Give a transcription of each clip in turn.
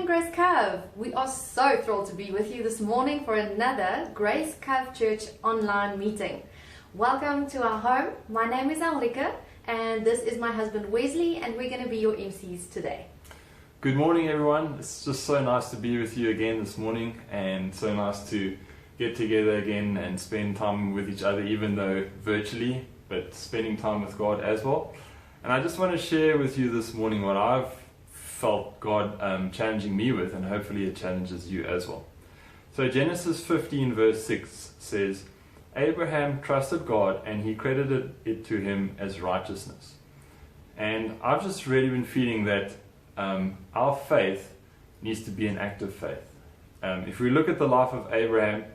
Grace Cove. We are so thrilled to be with you this morning for another Grace Cove Church online meeting. Welcome to our home. My name is Ulrika and this is my husband Wesley, and we're going to be your MCs today. Good morning, everyone. It's just so nice to be with you again this morning, and so nice to get together again and spend time with each other, even though virtually, but spending time with God as well. And I just want to share with you this morning what I've felt God challenging me with, and hopefully it challenges you as well. So Genesis 15 verse 6 says, Abraham trusted God and he credited it to him as righteousness. And I've just really been feeling that our faith needs to be an active faith. If we look at the life of Abraham,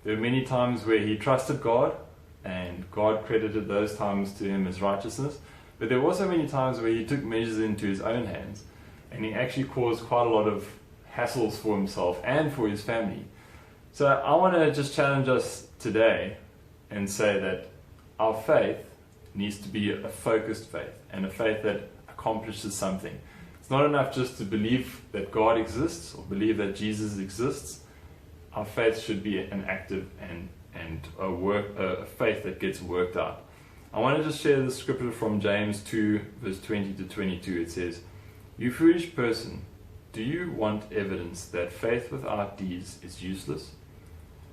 there were many times where he trusted God and God credited those times to him as righteousness, but there were also many times where he took measures into his own hands and he actually caused quite a lot of hassles for himself and for his family. So I want to just challenge us today and say that our faith needs to be a focused faith, and a faith that accomplishes something. It's not enough just to believe that God exists or believe that Jesus exists. Our faith should be an active and a faith that gets worked out. I want to just share the scripture from James 2 verse 20 to 22. It says, You foolish person, do you want evidence that faith without deeds is useless?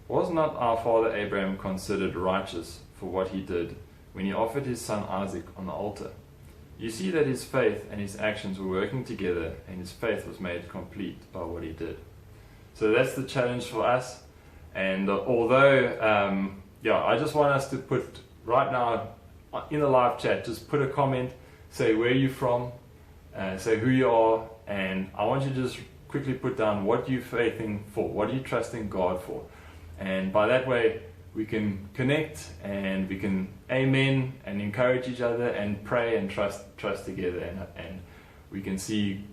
Was not our father Abraham considered righteous for what he did when he offered his son Isaac on the altar? You see that his faith and his actions were working together, and his faith was made complete by what he did. So that's the challenge for us. And although, I just want us to put right now in the live chat, just put a comment, say where you're from, say who you are, and I want you to just quickly put down what you're faithing for, what are you trusting God for. And by that way, we can connect and we can amen and encourage each other and pray and trust together, and we can see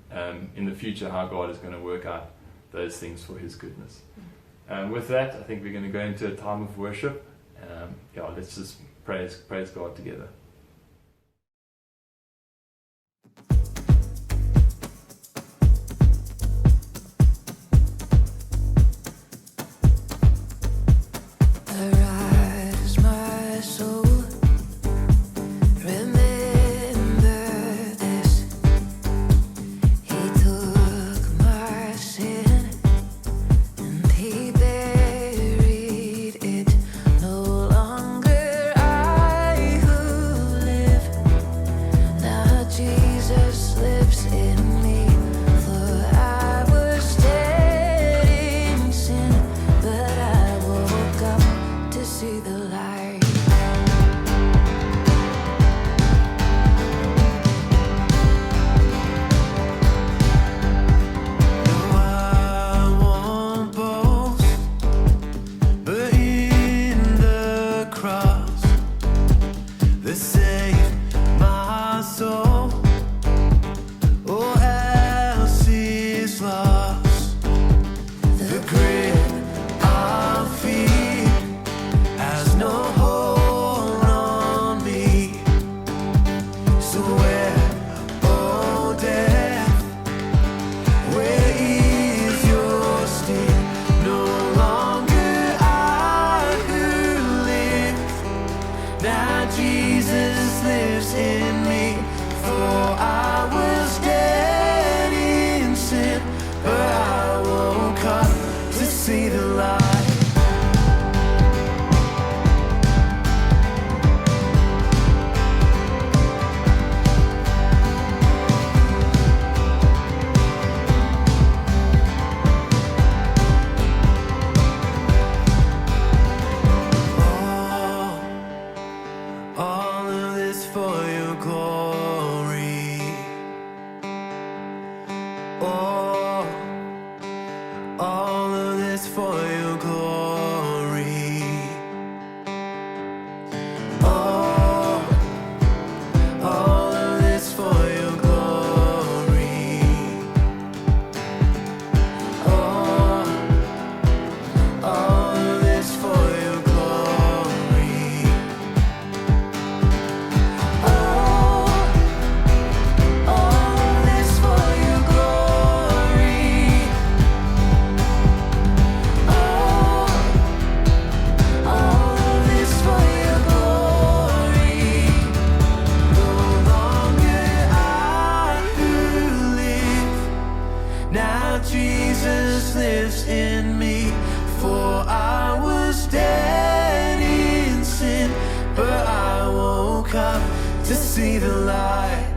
in the future how God is going to work out those things for His goodness. With that, I think we're going to go into a time of worship. Let's just praise God together. No longer I who Now Jesus lives in me. For I was dead in sin, but I woke up to see the light.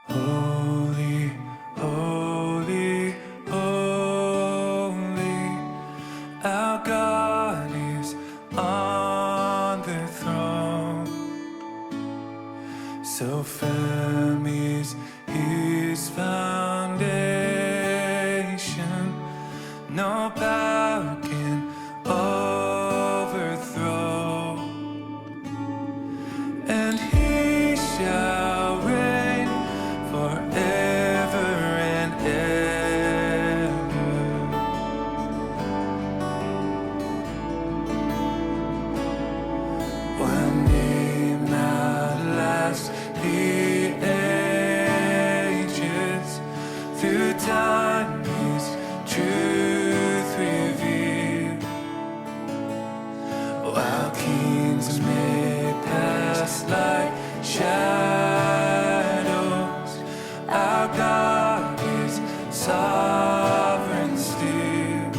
Holy, holy, holy, our God is on the throne. So firm is his foundation, no power can overthrow. And he shall reign forever and ever. One name outlasts the ages, through time his truth revealed. While kings may pass like shadows, our God is sovereign still,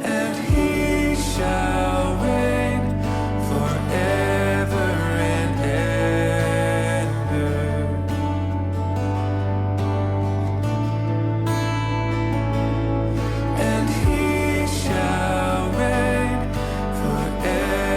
and he shall reign forever and ever. And he shall reign forever.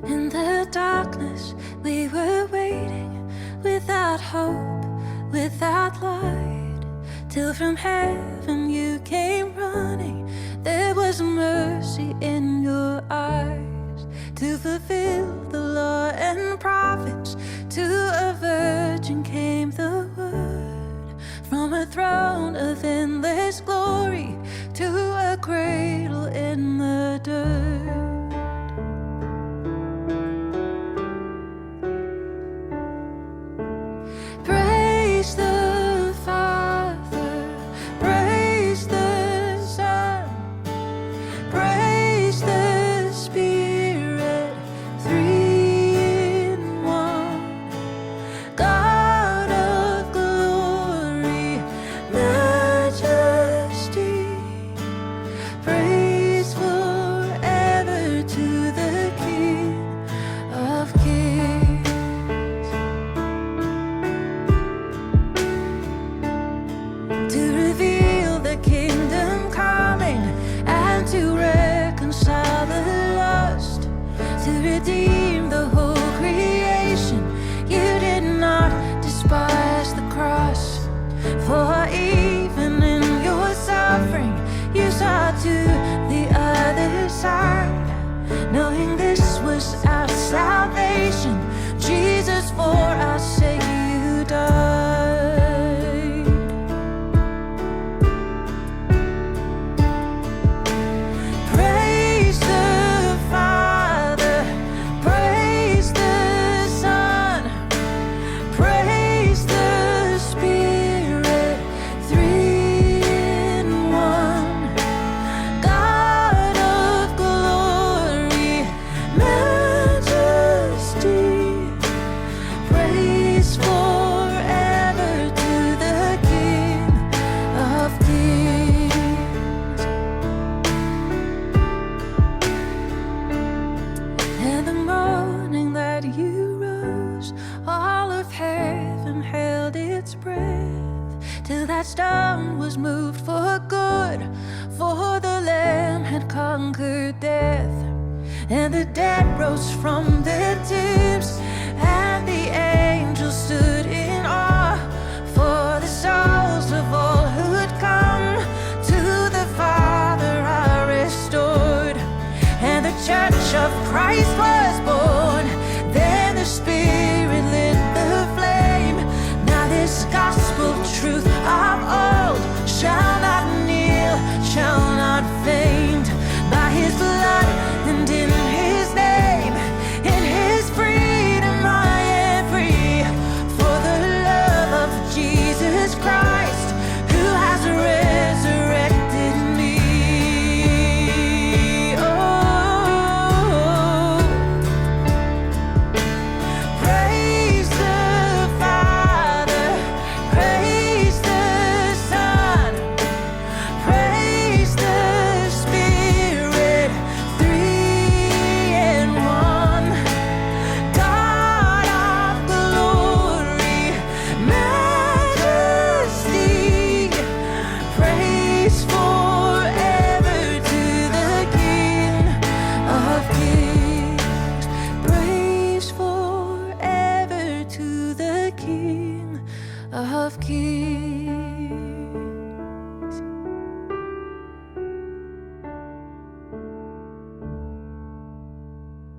In the darkness we were waiting, without hope, without light, till from heaven you came running. There was mercy in your eyes, to fulfill the law and prophets. To a virgin came the word, from a throne of endless glory to a cradle in the dirt. Praise the Father, praise the Son, praise the Spirit, three in one. God of glory, majesty, praise forever to the King of Kings. To reveal the kingdom coming, and to reconcile the lost, to redeem the whole creation. You did not despise the cross, for even in your suffering you saw to the other side, knowing this was our salvation. Jesus, for our sake you died. Praise the Father, praise the Son, praise the Spirit, three in one. God of glory, majesty, praise forever to the King of Kings. In the morning that you rose, all of heaven held its breath, till that stone was moved for good, for the Lamb had conquered death. And the dead rose from their tombs, and the angels stood in awe, for the souls of all who'd come to the Father are restored. And the church of Christ was born. Then the Spirit lit the flame. Now this gospel truth of old shall not kneel, shall not faint. By His blood and in His name, in His freedom I am free. For the love of Jesus Christ, who has resurrected me. Oh, praise the Father, praise the Son, praise the Spirit, three in one. God of glory, majesty, praise forever to the King of Kings. Praise forever to the King of Kings.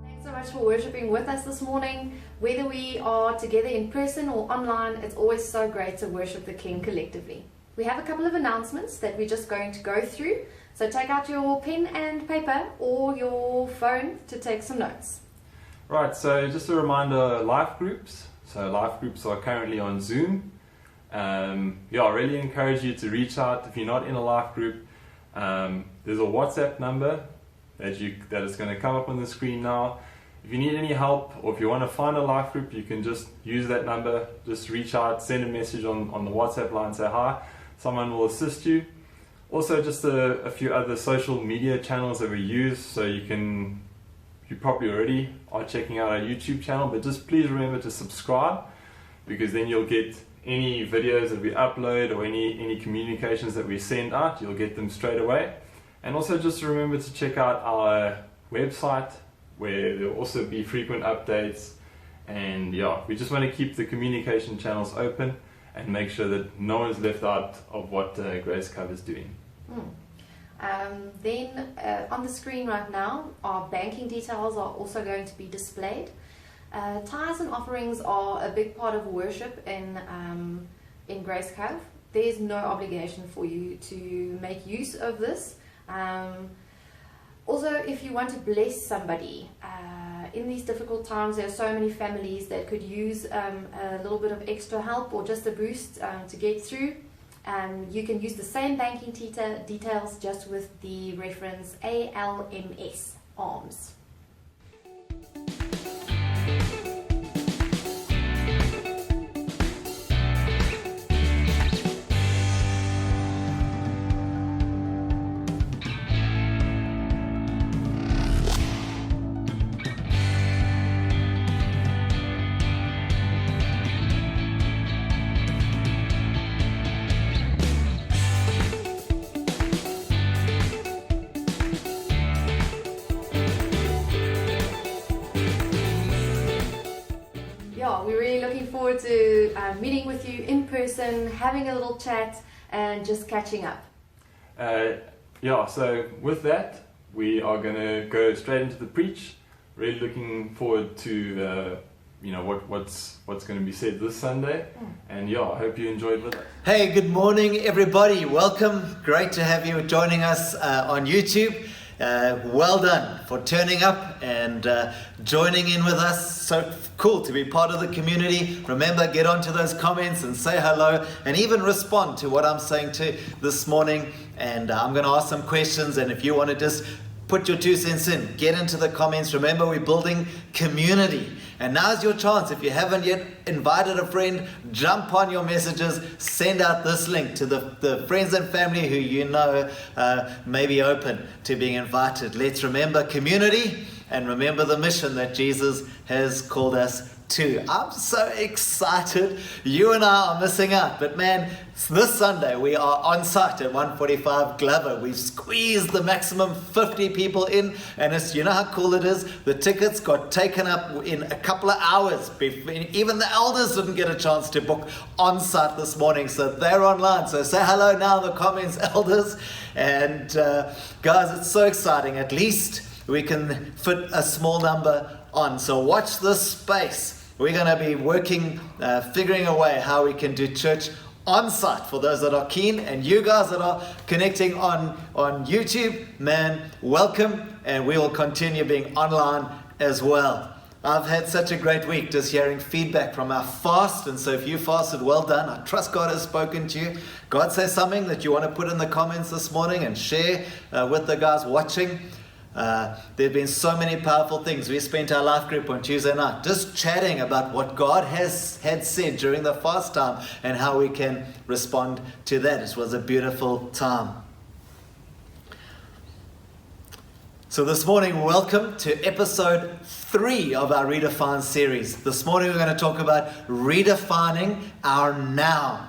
Thanks so much for worshiping with us this morning. Whether we are together in person or online, it's always so great to worship the King collectively. We have a couple of announcements that we're just going to go through. So take out your pen and paper or your phone to take some notes. Right, so just a reminder, life groups. So life groups are currently on Zoom. I really encourage you to reach out if you're not in a life group. There's a WhatsApp number that is going to come up on the screen now. If you need any help, or if you want to find a life group, you can just use that number. Just reach out, send a message on the WhatsApp line, say hi. Someone will assist you. Also, just a few other social media channels that we use. So you probably already are checking out our YouTube channel, but just please remember to subscribe, because then you'll get any videos that we upload or any communications that we send out, you'll get them straight away. And also just remember to check out our website, where there'll also be frequent updates. And yeah, we just want to keep the communication channels open and make sure that no one's left out of what Grace Cove is doing. Then on the screen right now, our banking details are also going to be displayed. Tithes and offerings are a big part of worship in Grace Cove. There's no obligation for you to make use of this. Also, if you want to bless somebody in these difficult times, there are so many families that could use a little bit of extra help or just a boost to get through. You can use the same banking details, just with the reference ALMS, ARMS. Yeah, we're really looking forward to meeting with you in person, having a little chat, and just catching up. So with that, we are going to go straight into the preach. Really looking forward to what's going to be said this Sunday. And I hope you enjoyed with us. Hey, good morning, everybody. Welcome. Great to have you joining us on YouTube. Well done for turning up and joining in with us. So cool to be part of the community. Remember, get onto those comments and say hello and even respond to what I'm saying to this morning. And I'm going to ask some questions, and if you want to just put your 2 cents in, get into the comments. Remember, we're building community. And now's your chance. If you haven't yet invited a friend, jump on your messages, send out this link to the friends and family who you know may be open to being invited. Let's remember community and remember the mission that Jesus has called us to. I'm so excited. You and I are missing out, but man, this Sunday we are on site at 145 Glover. We've squeezed the maximum 50 people in, and you know how cool it is. The tickets got taken up in a couple of hours. Even the elders didn't get a chance to book on site this morning, so they're online. So say hello now in the comments, elders. And guys, it's so exciting. At least we can fit a small number on. So watch this space. We're going to be working, figuring a way how we can do church on site for those that are keen. And you guys that are connecting on YouTube, man, welcome. And we will continue being online as well. I've had such a great week just hearing feedback from our fast. And so if you fasted, well done. I trust God has spoken to you. God says something that you want to put in the comments this morning and share with the guys watching. There have been so many powerful things. We spent our life group on Tuesday night just chatting about what God had said during the fast time and how we can respond to that. It was a beautiful time. So this morning, welcome to episode 3 of our Redefine series. This morning we're going to talk about redefining our now.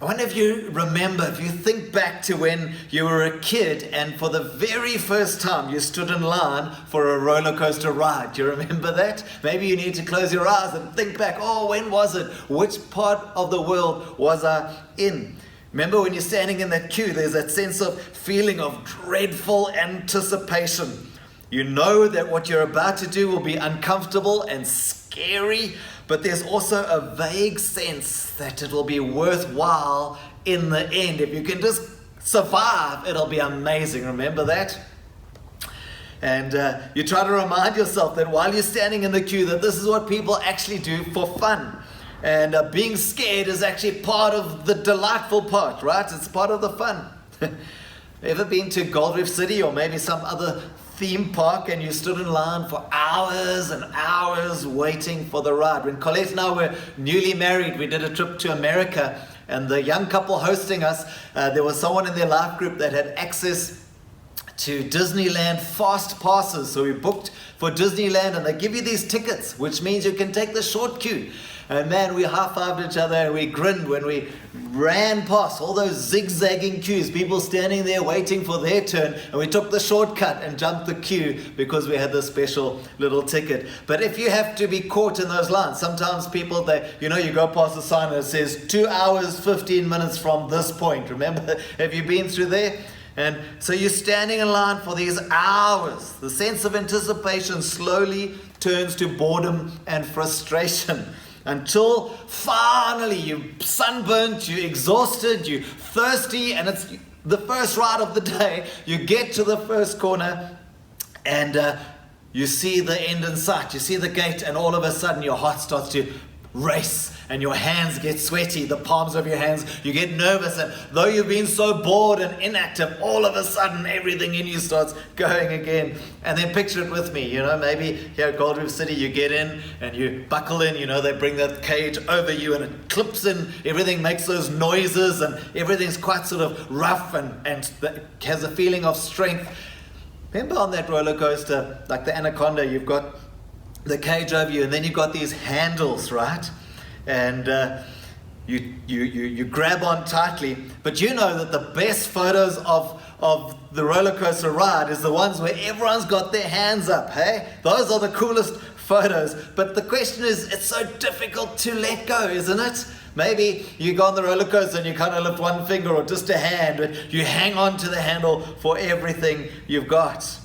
I wonder if you remember, if you think back to when you were a kid and for the very first time you stood in line for a roller coaster ride. Do you remember that? Maybe you need to close your eyes and think back, when was it? Which part of the world was I in? Remember when you're standing in that queue, there's that sense of feeling of dreadful anticipation. You know that what you're about to do will be uncomfortable and scary, but there's also a vague sense that it will be worthwhile in the end. If you can just survive, it'll be amazing. Remember that? And you try to remind yourself that while you're standing in the queue, that this is what people actually do for fun. And being scared is actually part of the delightful part, right? It's part of the fun. Ever been to Gold Reef City or maybe some other theme park and you stood in line for hours and hours waiting for the ride? When Colette and I were newly married, we did a trip to America, and the young couple hosting us, there was someone in their life group that had access to Disneyland fast passes. So we booked for Disneyland, and they give you these tickets, which means you can take the short queue. And man, we high-fived each other and we grinned when we ran past all those zigzagging queues, people standing there waiting for their turn, and we took the shortcut and jumped the queue because we had this special little ticket. But if you have to be caught in those lines, sometimes people, you go past a sign that says 2 hours, 15 minutes from this point. Remember, have you been through there? And so you're standing in line for these hours. The sense of anticipation slowly turns to boredom and frustration, until finally you're sunburnt, you're exhausted, you're thirsty, and it's the first ride of the day. You get to the first corner and you see the end in sight. You see the gate, and all of a sudden your heart starts to race and your hands get sweaty, the palms of your hands, you get nervous, and though you've been so bored and inactive, all of a sudden everything in you starts going again. And then picture it with me, maybe here at Gold Reef City you get in and you buckle in, they bring that cage over you and it clips in, everything makes those noises and everything's quite sort of rough and has a feeling of strength. Remember on that roller coaster, like the Anaconda, you've got the cage over you, and then you've got these handles, right? And you grab on tightly, but you know that the best photos of the roller coaster ride is the ones where everyone's got their hands up, hey? Those are the coolest photos. But the question is, it's so difficult to let go, isn't it? Maybe you go on the roller coaster and you kind of lift one finger or just a hand, but you hang on to the handle for everything you've got.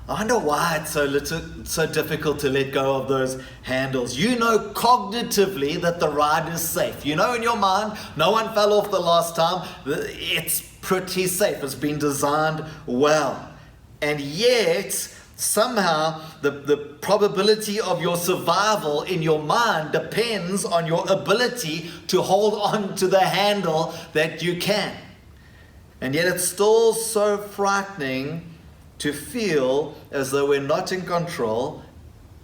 I wonder why it's so difficult to let go of those handles. You know cognitively that the ride is safe. You know in your mind, no one fell off the last time. It's pretty safe. It's been designed well. And yet, somehow, the probability of your survival in your mind depends on your ability to hold on to the handle that you can. And yet it's still so frightening to feel as though we're not in control,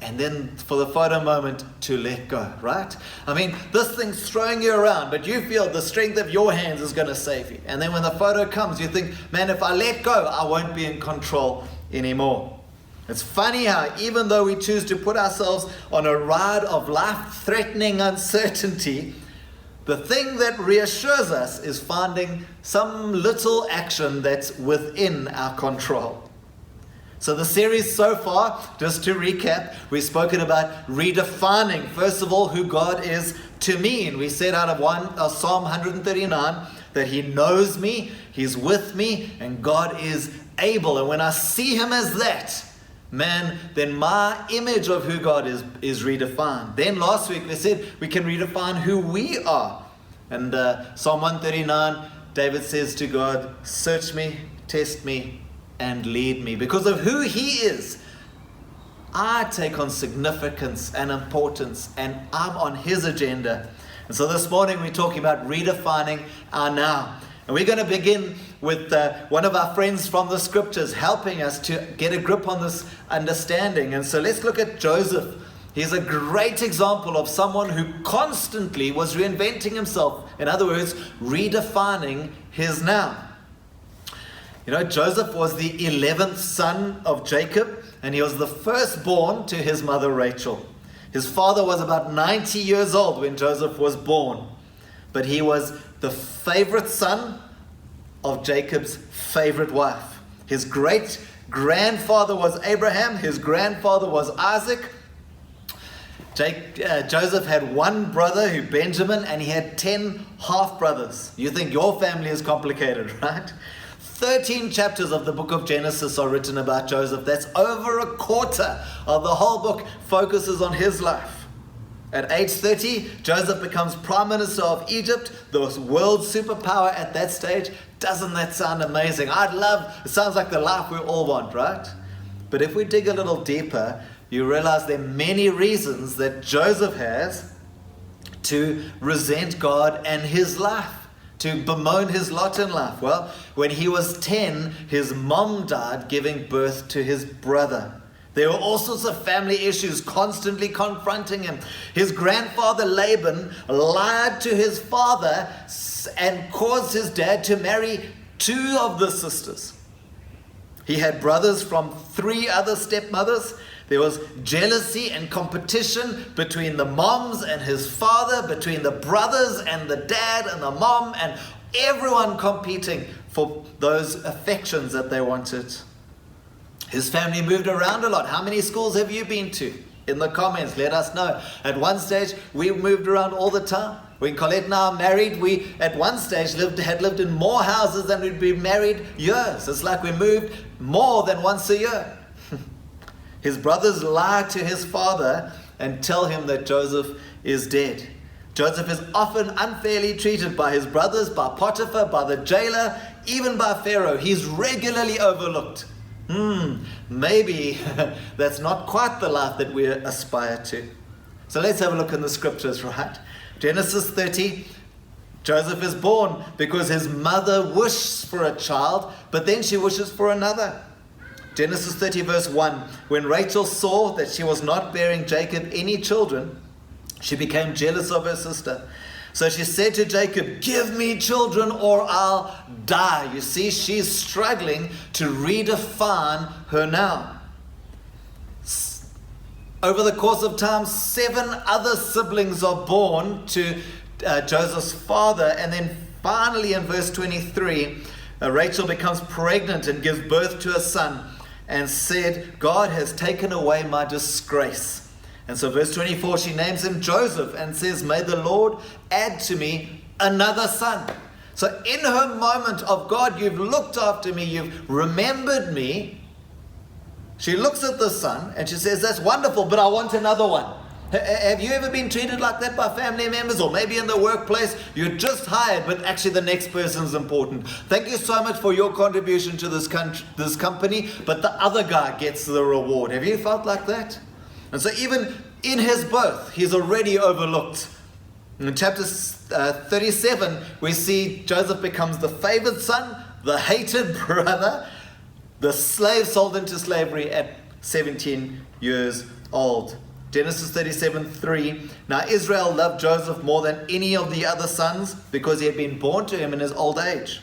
and then for the photo moment to let go, right? I mean, this thing's throwing you around, but you feel the strength of your hands is going to save you. And then when the photo comes, you think, man, if I let go, I won't be in control anymore. It's funny how even though we choose to put ourselves on a ride of life-threatening uncertainty, the thing that reassures us is finding some little action that's within our control. So the series so far, just to recap, we've spoken about redefining, first of all, who God is to me. And we said out of Psalm 139 that He knows me, He's with me, and God is able. And when I see Him as that, man, then my image of who God is redefined. Then last week we said we can redefine who we are. And Psalm 139, David says to God, search me, test me, and lead me. Because of who He is, I take on significance and importance, and I'm on His agenda. And so this morning we're talking about redefining our now. And we're going to begin with one of our friends from the scriptures helping us to get a grip on this understanding. And so let's look at Joseph. He's a great example of someone who constantly was reinventing himself. In other words, redefining his now. Joseph was the 11th son of Jacob, and he was the firstborn to his mother Rachel. His father was about 90 years old when Joseph was born, but he was the favorite son of Jacob's favorite wife. His great-grandfather was Abraham, his grandfather was Isaac. Joseph had one brother, Benjamin, and he had 10 half-brothers. You think your family is complicated, right? 13 chapters of the book of Genesis are written about Joseph. That's over a quarter of the whole book focuses on his life. At age 30, Joseph becomes Prime Minister of Egypt, the world superpower at that stage. Doesn't that sound amazing? It sounds like the life we all want, right? But if we dig a little deeper, you realize there are many reasons that Joseph has to resent God and his life, to bemoan his lot in life. Well, when he was 10, his mom died giving birth to his brother. There were all sorts of family issues constantly confronting him. His grandfather Laban lied to his father and caused his dad to marry two of the sisters. He had brothers from 3 other stepmothers. There was jealousy and competition between the moms and his father, between the brothers and the dad and the mom, and everyone competing for those affections that they wanted. His family moved around a lot. How many schools have you been to? In the comments, let us know. At one stage, we moved around all the time. When Colette and I married, we at one stage had lived in more houses than we'd been married years. It's like we moved more than once a year. His brothers lie to his father and tell him that Joseph is dead. Joseph is often unfairly treated by his brothers, by Potiphar, by the jailer, even by Pharaoh. He's regularly overlooked. Maybe that's not quite the life that we aspire to. So let's have a look in the scriptures, right? Genesis 30, Joseph is born because his mother wishes for a child, but then she wishes for another. Genesis 30 verse 1, when Rachel saw that she was not bearing Jacob any children, she became jealous of her sister. So she said to Jacob, give me children or I'll die. You see, she's struggling to redefine her now. Over the course of time, 7 other siblings are born to Joseph's father. And then finally in verse 23, Rachel becomes pregnant and gives birth to a son and said, God has taken away my disgrace. And so verse 24, she names him Joseph and says, may the Lord add to me another son. So in her moment of God, you've looked after me, you've remembered me. She looks at the son and she says, that's wonderful, but I want another one. Have you ever been treated like that by family members, or maybe in the workplace, you're just hired, but actually the next person's important? Thank you so much for your contribution to this company, but the other guy gets the reward. Have you felt like that? And so even in his birth, he's already overlooked. In chapter 37, we see Joseph becomes the favored son, the hated brother, the slave sold into slavery at 17 years old. Genesis 37:3. Now Israel loved Joseph more than any of the other sons because he had been born to him in his old age.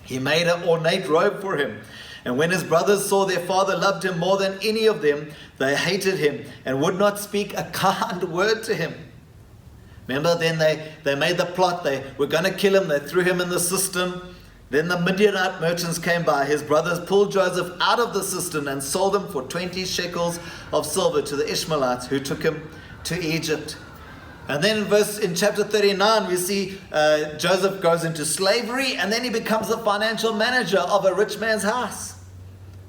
He made an ornate robe for him. And when his brothers saw their father loved him more than any of them, they hated him and would not speak a kind word to him. Remember, then they made the plot. They were going to kill him. They threw him in the cistern. Then the Midianite merchants came by. His brothers pulled Joseph out of the cistern and sold him for 20 shekels of silver to the Ishmaelites who took him to Egypt. And then in chapter 39, we see Joseph goes into slavery, and then he becomes the financial manager of a rich man's house.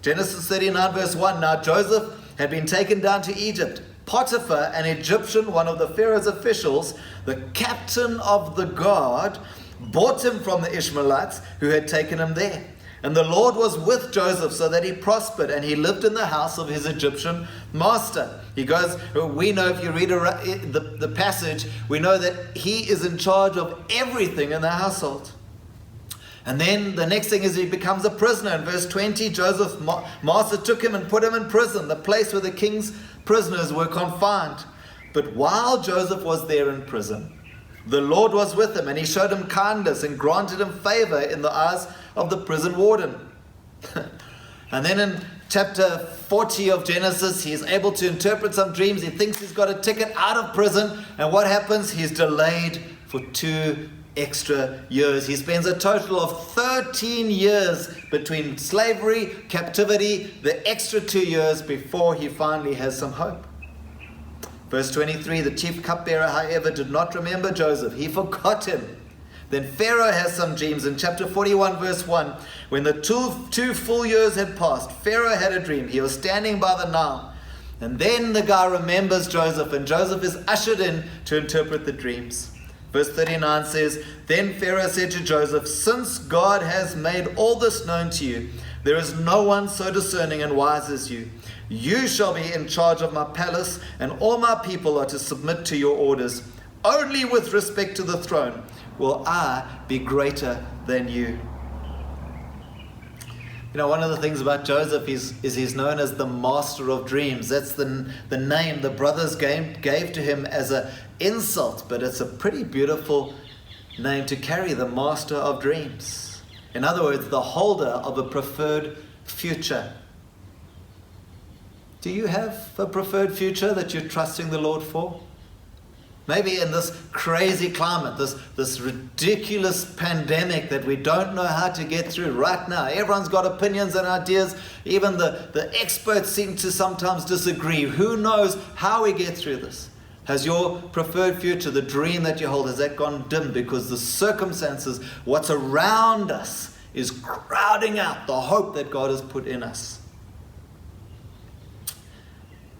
Genesis 39 verse 1. Now Joseph had been taken down to Egypt. Potiphar, an Egyptian, one of the Pharaoh's officials, the captain of the guard, bought him from the Ishmaelites who had taken him there. And the Lord was with Joseph so that he prospered, and he lived in the house of his Egyptian master. He goes, we know, if you read the passage, we know that he is in charge of everything in the household. And then the next thing is he becomes a prisoner. In verse 20, Joseph's master took him and put him in prison, the place where the king's prisoners were confined. But while Joseph was there in prison, the Lord was with him, and he showed him kindness and granted him favor in the eyes of the prison warden. And then in chapter 40 of Genesis, he's able to interpret some dreams. He thinks he's got a ticket out of prison. And what happens? He's delayed for 2 extra years. He spends a total of 13 years between slavery, captivity, the extra 2 years before he finally has some hope. Verse 23, the chief cupbearer, however, did not remember Joseph. He forgot him. Then Pharaoh has some dreams. In chapter 41, verse 1, when the two full years had passed, Pharaoh had a dream. He was standing by the Nile. And then the guy remembers Joseph, and Joseph is ushered in to interpret the dreams. Verse 39 says, then Pharaoh said to Joseph, since God has made all this known to you, there is no one so discerning and wise as you. You shall be in charge of my palace, and all my people are to submit to your orders. Only with respect to the throne will I be greater than you. You know, one of the things about Joseph is he's known as the master of dreams. That's the name the brothers gave to him as an insult, but it's a pretty beautiful name to carry, the master of dreams. In other words, the holder of a preferred future? Do you have a preferred future that you're trusting the Lord for? Maybe in this crazy climate, this ridiculous pandemic that we don't know how to get through right now. Everyone's got opinions and ideas. Even the experts seem to sometimes disagree. Who knows how we get through this? Has your preferred future, the dream that you hold, has that gone dim because the circumstances, what's around us, is crowding out the hope that God has put in us?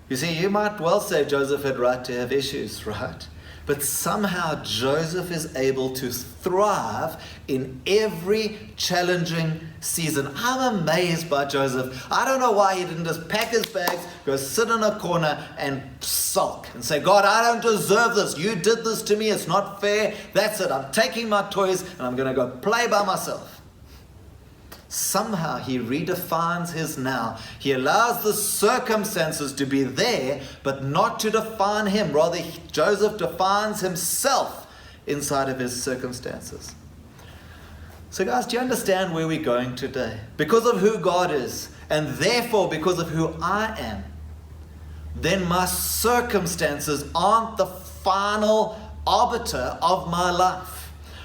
You see, you might well say Joseph had right to have issues, right? But somehow Joseph is able to thrive in every challenging season. I'm amazed by Joseph. I don't know why he didn't just pack his bags, go sit in a corner and sulk and say, God, I don't deserve this. You did this to me. It's not fair. That's it. I'm taking my toys and I'm going to go play by myself. Somehow he redefines his now. He allows the circumstances to be there, but not to define him. Rather, Joseph defines himself inside of his circumstances. So guys, do you understand where we're going today? Because of who God is, and therefore because of who I am, then my circumstances aren't the final arbiter of my life.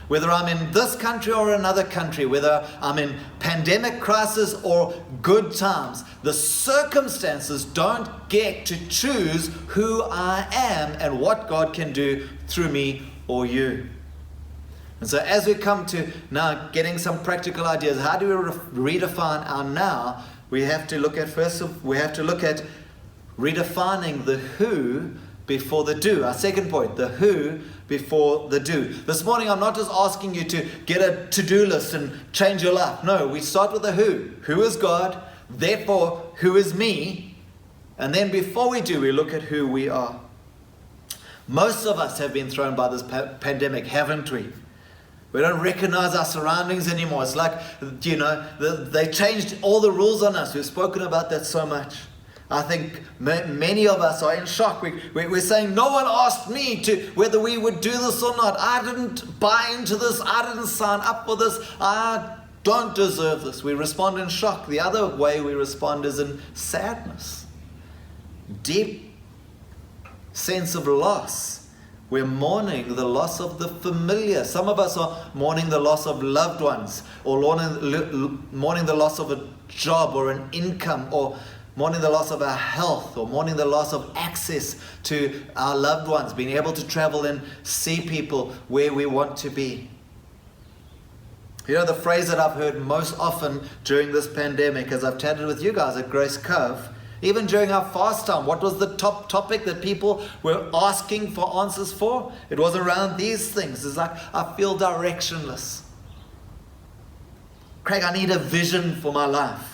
Whether I'm in this country or another country, whether I'm in pandemic crisis or good times, the circumstances don't get to choose who I am and what God can do through me or you. And so as we come to now getting some practical ideas, how do we redefine our now? We have to look at redefining the who before the do. Our second point, the who before the do. This morning I'm not just asking you to get a to-do list and change your life. No, we start with the who. Who is God? Therefore, who is me? And then before we do, we look at who we are. Most of us have been thrown by this pandemic, haven't we? We don't recognize our surroundings anymore. It's like, they changed all the rules on us. We've spoken about that so much. I think many of us are in shock. We're saying, no one asked me to whether we would do this or not. I didn't buy into this. I didn't sign up for this. I don't deserve this. We respond in shock. The other way we respond is in sadness. Deep sense of loss. We're mourning the loss of the familiar. Some of us are mourning the loss of loved ones, or mourning the loss of a job or an income, or mourning the loss of our health, or mourning the loss of access to our loved ones, being able to travel and see people where we want to be. You know, the phrase that I've heard most often during this pandemic, as I've chatted with you guys at Grace Cove, even during our fast time, what was the top topic that people were asking for answers for? It was around these things. It's like, I feel directionless. Craig, I need a vision for my life.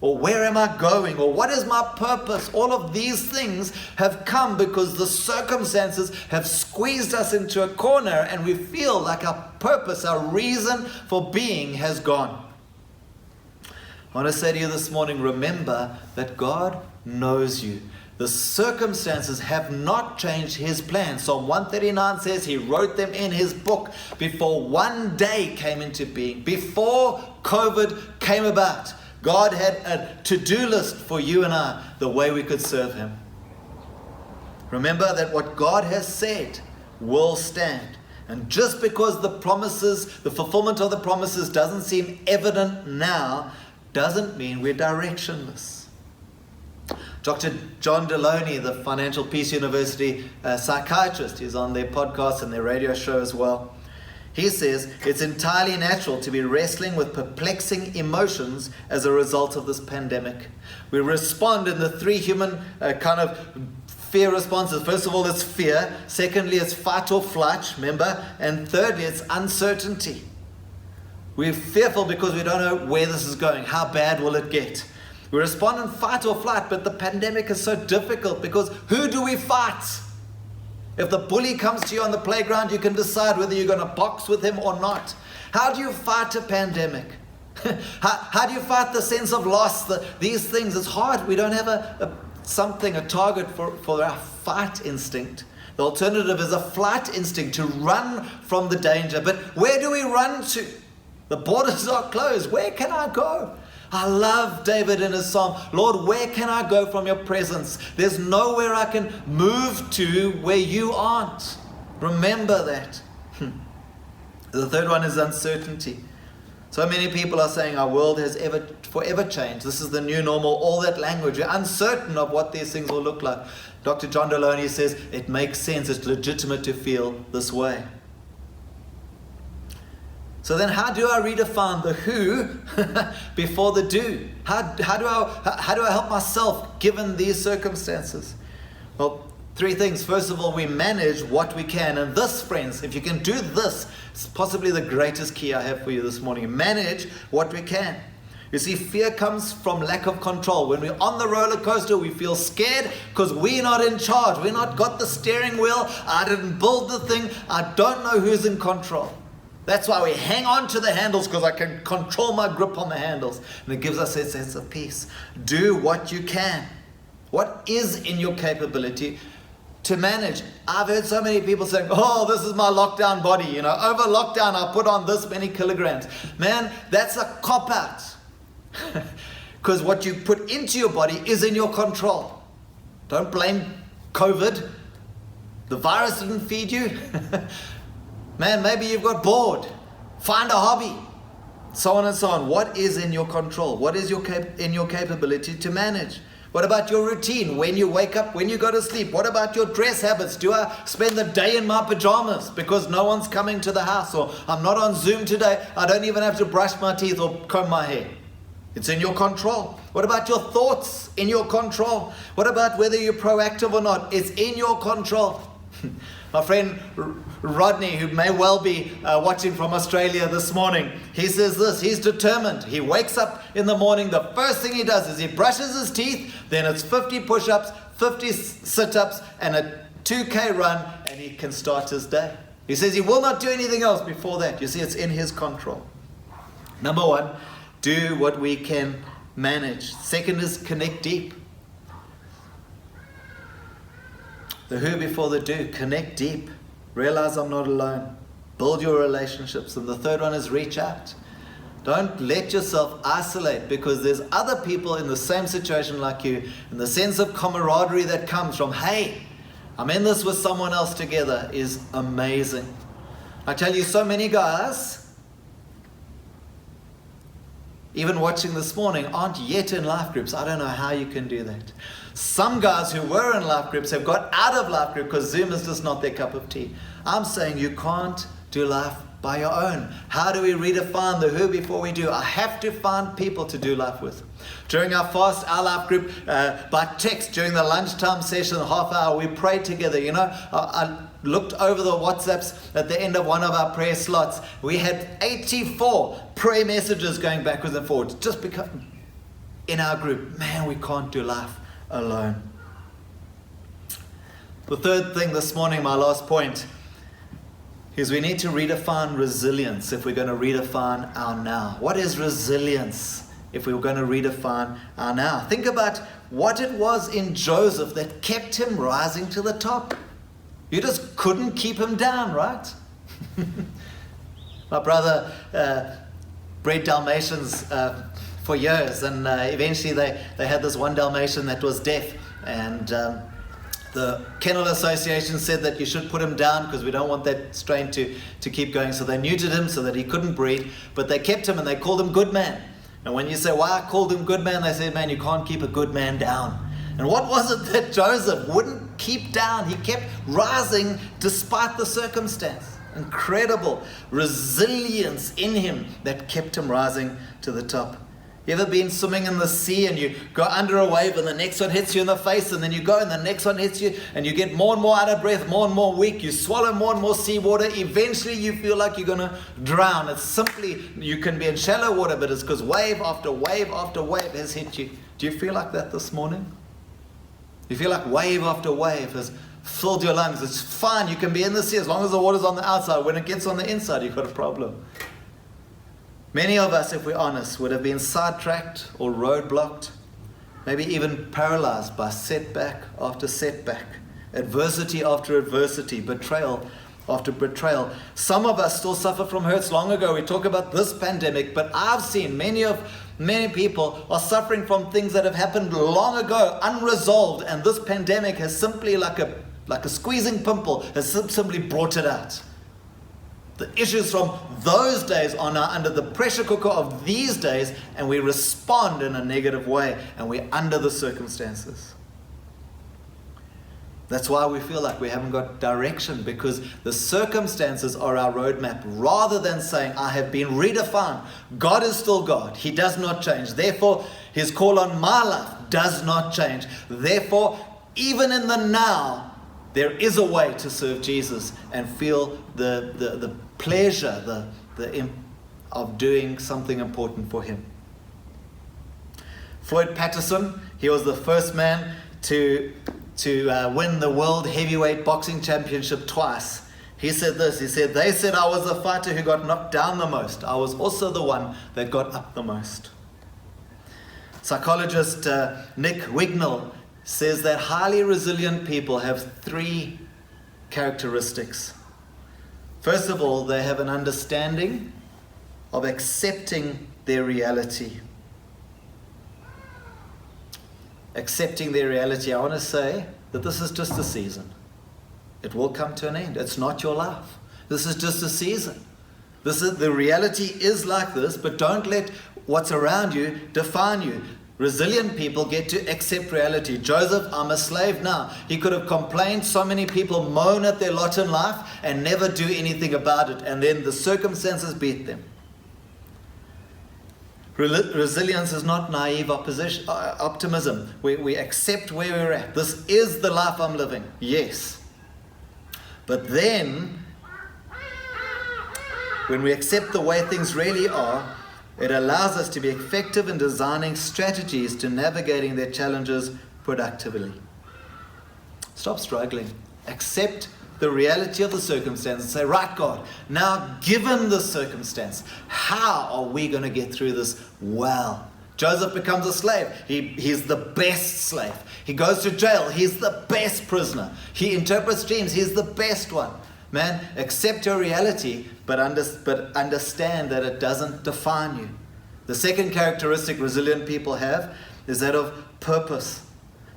Or where am I going? Or what is my purpose? All of these things have come because the circumstances have squeezed us into a corner and we feel like our purpose, our reason for being has gone. I want to say to you this morning, remember that God knows you. The circumstances have not changed His plan. Psalm 139 says He wrote them in His book before one day came into being, before COVID came about. God had a to-do list for you and I, the way we could serve Him. Remember that what God has said will stand. And just because the fulfillment of the promises doesn't seem evident now, doesn't mean we're directionless. Dr. John Deloney, the Financial Peace University psychiatrist, is on their podcast and their radio show as well. He says it's entirely natural to be wrestling with perplexing emotions as a result of this pandemic. We respond in the three human kind of fear responses. First of all, it's fear. Secondly, it's fight or flight, remember? And thirdly, it's uncertainty. We're fearful because we don't know where this is going. How bad will it get? We respond in fight or flight, but the pandemic is so difficult because who do we fight? If the bully comes to you on the playground, you can decide whether you're going to box with him or not. How do you fight a pandemic? How do you fight the sense of loss? These things, it's hard. We don't have a target for our fight instinct. The alternative is a flight instinct, to run from the danger. But where do we run to? The borders are closed. Where can I go? I love David in his psalm. Lord, where can I go from your presence? There's nowhere I can move to where you aren't. Remember that. The third one is uncertainty. So many people are saying our world has forever changed. This is the new normal, all that language. We're uncertain of what these things will look like. Dr. John Deloney says it makes sense, it's legitimate to feel this way. So then how do I redefine the who before the do? How do I help myself given these circumstances? Well, three things. First of all, we manage what we can. And this, friends, if you can do this, it's possibly the greatest key I have for you this morning. Manage what we can. You see, fear comes from lack of control. When we're on the roller coaster, we feel scared because we're not in charge. We're not got the steering wheel. I didn't build the thing. I don't know who's in control. That's why we hang on to the handles, because I can control my grip on the handles. And it gives us a sense of peace. Do what you can. What is in your capability to manage? I've heard so many people saying, oh, this is my lockdown body. Over lockdown, I put on this many kilograms. Man, that's a cop-out. Because what you put into your body is in your control. Don't blame COVID. The virus didn't feed you. Man, maybe you've got bored. Find a hobby. So on and so on. What is in your control? What is in your capability to manage? What about your routine? When you wake up, when you go to sleep? What about your dress habits? Do I spend the day in my pajamas because no one's coming to the house? Or I'm not on Zoom today. I don't even have to brush my teeth or comb my hair. It's in your control. What about your thoughts? In your control. What about whether you're proactive or not? It's in your control. My friend Rodney, who may well be watching from Australia this morning, he says this: he's determined. He wakes up in the morning, the first thing he does is he brushes his teeth, then it's 50 push-ups, 50 sit-ups, and a 2K run, and he can start his day. He says he will not do anything else before that. You see, it's in his control. Number one, do what we can manage. Second is connect deep. The who before the do. Connect deep. Realize I'm not alone. Build your relationships. And the third one is reach out. Don't let yourself isolate, because there's other people in the same situation like you. And the sense of camaraderie that comes from, hey, I'm in this with someone else together, is amazing. I tell you, so many guys, even watching this morning, aren't yet in life groups. I don't know how you can do that. Some guys who were in life groups have got out of life group because Zoom is just not their cup of tea. I'm saying you can't do life by your own. How do we redefine the who before we do? I have to find people to do life with. During our fast, our life group, by text, during the lunchtime session, half hour, we prayed together. I looked over the WhatsApps at the end of one of our prayer slots. We had 84 prayer messages going backwards and forwards. Just because in our group, man, we can't do life alone. The third thing this morning, my last point, is we need to redefine resilience if we're going to redefine our now. What is resilience if we were going to redefine our now? Think about what it was in Joseph that kept him rising to the top. You just couldn't keep him down, right? My brother bred Dalmatians for years, and eventually they had this one Dalmatian that was deaf, and the Kennel Association said that you should put him down because we don't want that strain to keep going. So they neutered him so that he couldn't breed, but they kept him and they called him Good Man. And when you say, why I called him Good Man, they said, man, you can't keep a good man down. And what was it that Joseph wouldn't keep down? He kept rising despite the circumstance. Incredible resilience in him that kept him rising to the top. You ever been swimming in the sea and you go under a wave and the next one hits you in the face, and then you go and the next one hits you and you get more and more out of breath, more and more weak, you swallow more and more seawater, eventually you feel like you're going to drown. It's simply, you can be in shallow water, but it's because wave after wave after wave has hit you. Do you feel like that this morning? You feel like wave after wave has filled your lungs. It's fine, you can be in the sea as long as the water's on the outside. When it gets on the inside, you've got a problem. Many of us, if we're honest, would have been sidetracked or roadblocked, maybe even paralyzed by setback after setback, adversity after adversity, betrayal after betrayal. Some of us still suffer from hurts long ago. We talk about this pandemic, but I've seen many of Many people are suffering from things that have happened long ago, unresolved, and this pandemic has simply, like a squeezing pimple, has simply brought it out. The issues from those days are now under the pressure cooker of these days, and we respond in a negative way, and we're under the circumstances. That's why we feel like we haven't got direction, because the circumstances are our roadmap, rather than saying, I have been redefined. God is still God. He does not change. Therefore, His call on my life does not change. Therefore, even in the now, there is a way to serve Jesus and feel the pleasure of doing something important for Him. Floyd Patterson, he was the first man to win the World Heavyweight Boxing Championship twice. He said this, he said, they said I was the fighter who got knocked down the most. I was also the one that got up the most. Psychologist Nick Wignall says that highly resilient people have 3 characteristics. First of all, they have an understanding of accepting their reality. Accepting their reality. I want to say that this is just a season. It will come to an end. It's not your life. This is just a season. The reality is like this, but don't let what's around you define you. Resilient people get to accept reality. Joseph, I'm a slave now. He could have complained. So many people moan at their lot in life and never do anything about it, and then the circumstances beat them. Resilience is not naive optimism. We accept where we're at. This is the life I'm living. Yes. But then, when we accept the way things really are, it allows us to be effective in designing strategies to navigating their challenges productively. Stop struggling. Accept the reality of the circumstance and say, right, God, now given the circumstance, how are we going to get through this well? Joseph becomes a slave. He's the best slave. He goes to jail. He's the best prisoner. He interprets dreams. He's the best one. Man, accept your reality, but understand that it doesn't define you. The second characteristic resilient people have is that of purpose.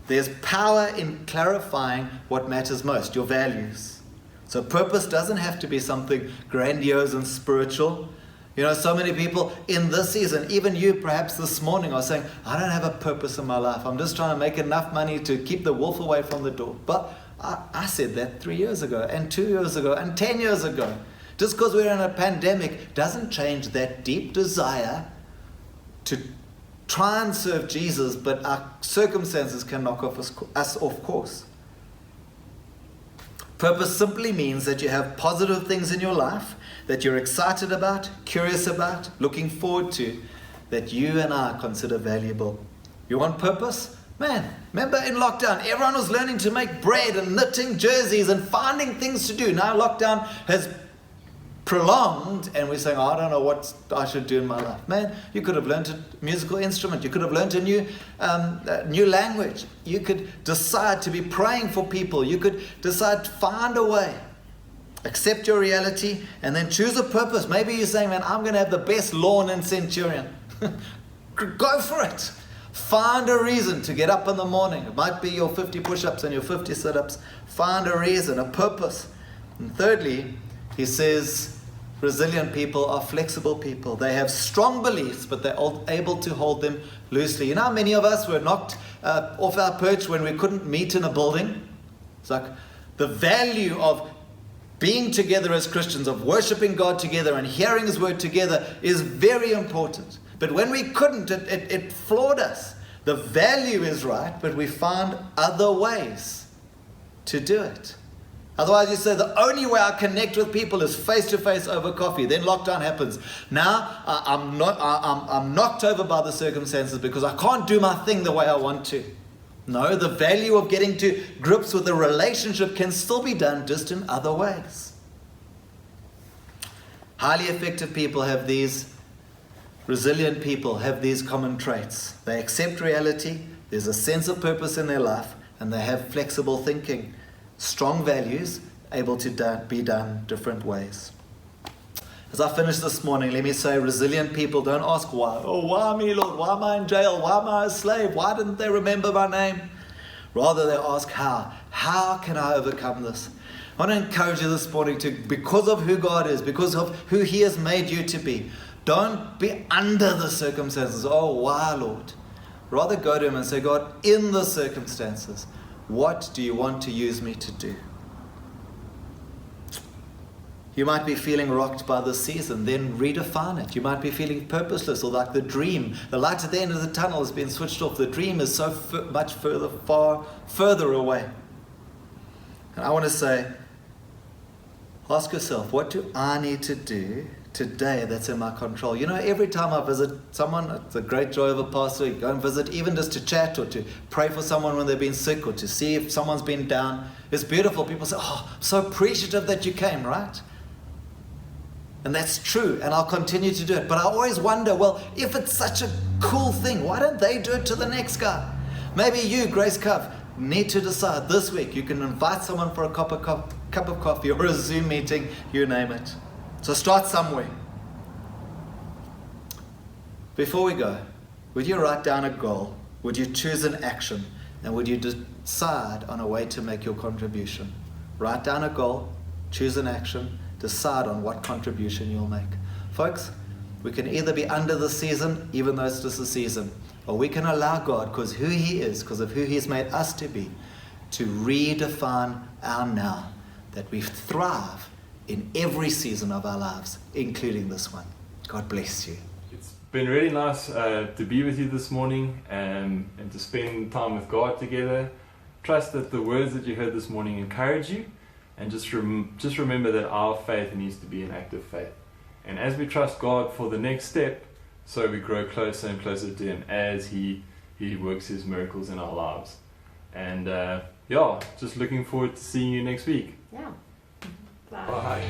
There's power in clarifying what matters most, your values. So purpose doesn't have to be something grandiose and spiritual. You know, so many people in this season, even you perhaps this morning, are saying, I don't have a purpose in my life. I'm just trying to make enough money to keep the wolf away from the door. But I said that 3 years ago, and 2 years ago, and 10 years ago. Just because we're in a pandemic doesn't change that deep desire to try and serve Jesus, but our circumstances can knock us off course. Purpose simply means that you have positive things in your life that you're excited about, curious about, looking forward to, that you and I consider valuable. You want purpose? Man, remember in lockdown, everyone was learning to make bread and knitting jerseys and finding things to do. Now lockdown has prolonged, and we're saying, I don't know what I should do in my life. Man, you could have learned a musical instrument. You could have learned a new language. You could decide to be praying for people. You could decide to find a way. Accept your reality and then choose a purpose. Maybe you're saying, man, I'm going to have the best lawn in Centurion. Go for it. Find a reason to get up in the morning. It might be your 50 push-ups and your 50 sit-ups. Find a reason, a purpose. And thirdly, he says, resilient people are flexible people. They have strong beliefs, but they're able to hold them loosely. You know how many of us were knocked off our perch when we couldn't meet in a building? It's like the value of being together as Christians, of worshiping God together and hearing His word together is very important. But when we couldn't, it floored us. The value is right, but we found other ways to do it. Otherwise you say, the only way I connect with people is face-to-face over coffee. Then lockdown happens. Now I'm knocked over by the circumstances because I can't do my thing the way I want to. No, the value of getting to grips with a relationship can still be done just in other ways. Highly effective people have these, resilient people have these common traits. They accept reality, there's a sense of purpose in their life, and they have flexible thinking. Strong values, able to be done different ways. As I finish this morning, let me say resilient people don't ask why. Oh, why me, Lord? Why am I in jail? Why am I a slave? Why didn't they remember my name? Rather, they ask how. How can I overcome this? I want to encourage you this morning to, because of who God is, because of who He has made you to be, don't be under the circumstances. Oh, why, Lord? Rather go to Him and say, God, in the circumstances, what do you want to use me to do? You might be feeling rocked by this season, then redefine it. You might be feeling purposeless, or like the dream. The light at the end of the tunnel has been switched off. The dream is so much far further away. And I want to say, ask yourself, what do I need to do today that's in my control? You know, every time I visit someone, it's a great joy of a pastor. You go and visit, even just to chat or to pray for someone when they've been sick, or to see if someone's been down. It's beautiful. People say, oh, I'm so appreciative that you came, right? And that's true, and I'll continue to do it. But I always wonder, well, if it's such a cool thing, why don't they do it to the next guy? Maybe you, Grace Cove, need to decide this week. You can invite someone for a cup of coffee or a Zoom meeting, you name it. So start somewhere. Before we go, would you write down a goal? Would you choose an action? And would you decide on a way to make your contribution? Write down a goal, choose an action, decide on what contribution you'll make. Folks, we can either be under the season, even though it's just a season, or we can allow God, because who He is, because of who He's made us to be, to redefine our now, that we thrive in every season of our lives, including this one. God bless you. It's been really nice to be with you this morning and to spend time with God together. Trust that the words that you heard this morning encourage you. And just remember that our faith needs to be an active faith. And as we trust God for the next step, so we grow closer and closer to Him as He works His miracles in our lives. And just looking forward to seeing you next week. Yeah. Bye. Bye.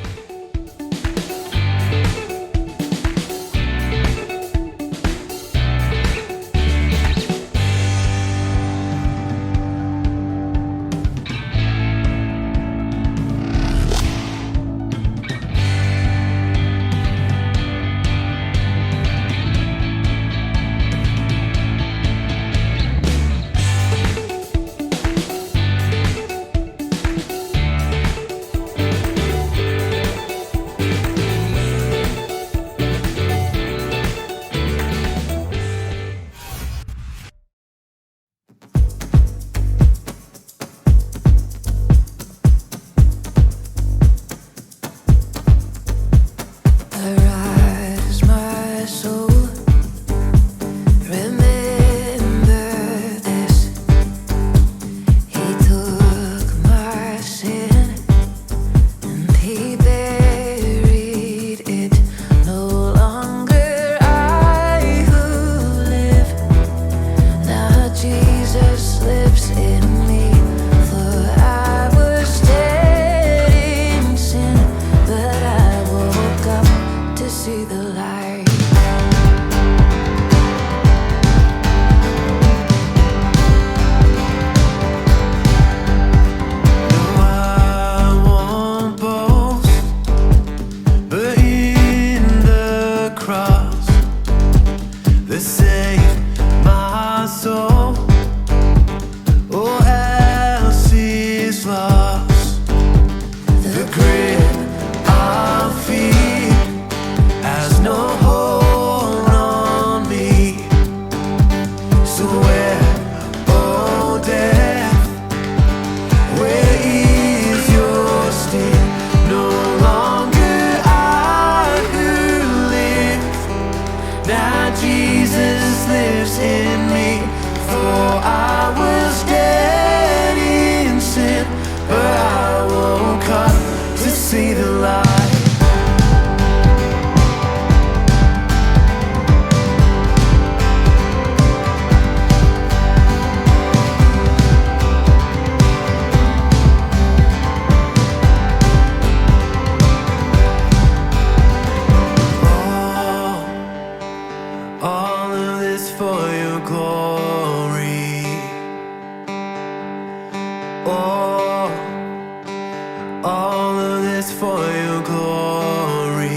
All of this for your glory.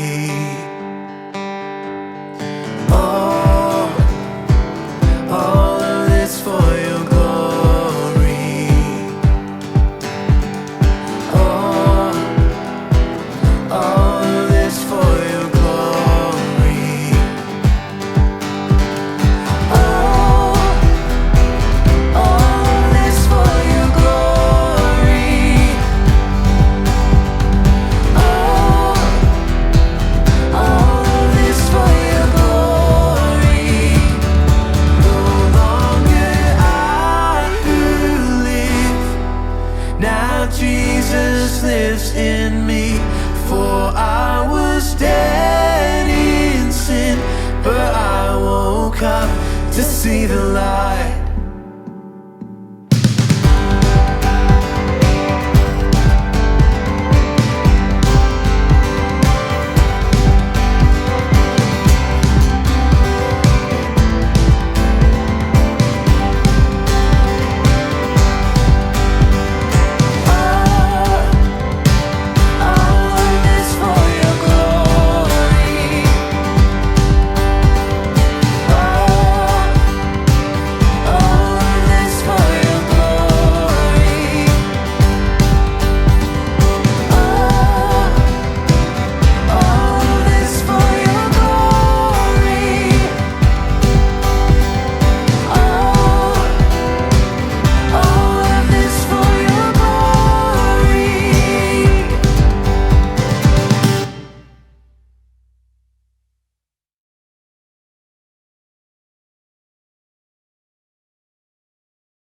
Lord Jesus lives in me. For I was dead in sin, but I woke up to see the light.